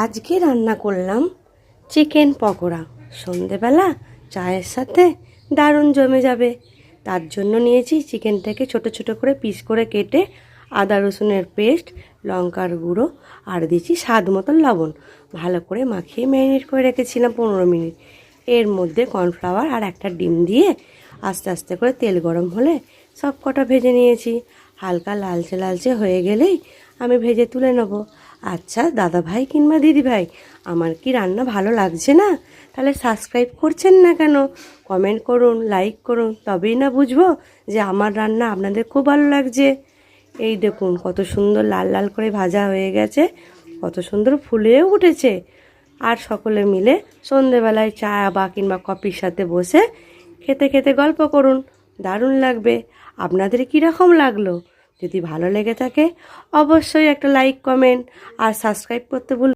আজকে রান্না করলাম চিকেন পকোড়া। সন্ধেবেলা চায়ের সাথে দারুণ জমে যাবে। তার জন্য নিয়েছি চিকেনটাকে ছোট ছোট করে পিস করে কেটে, আদা রসুনের পেস্ট, লঙ্কার গুঁড়ো আর দিয়েছি স্বাদ মতন লবণ। ভালো করে মাখিয়ে ম্যারিনেট করে রেখেছিলাম 15 মিনিট। এর মধ্যে কর্নফ্লাওয়ার আর একটা ডিম দিয়ে আস্তে আস্তে করে তেল গরম হলে সব কটা ভেজে নিয়েছি। হালকা লালচে লালচে হয়ে গেলেই আমি ভেজে তুলে নেবো। আচ্ছা দাদা ভাই কিংবা দিদি ভাই, আমার কি রান্না ভালো লাগছে না? তাহলে সাবস্ক্রাইব করছেন না কেন? কমেন্ট করুন, লাইক করুন, তবেই না বুঝবো যে আমার রান্না আপনাদের খুব ভালো লাগছে। এই দেখুন কত সুন্দর লাল লাল করে ভাজা হয়ে গেছে, কত সুন্দর ফুলেও উঠেছে। আর সকলে মিলে সন্ধেবেলায় চা বা কিংবা কফির সাথে বসে খেতে খেতে গল্প করুন, দারুণ লাগবে। আপনাদের কীরকম লাগলো? যদি ভালো লেগে থাকে অবশ্যই একটা লাইক, কমেন্ট আর সাবস্ক্রাইব করতে ভুলবেন না।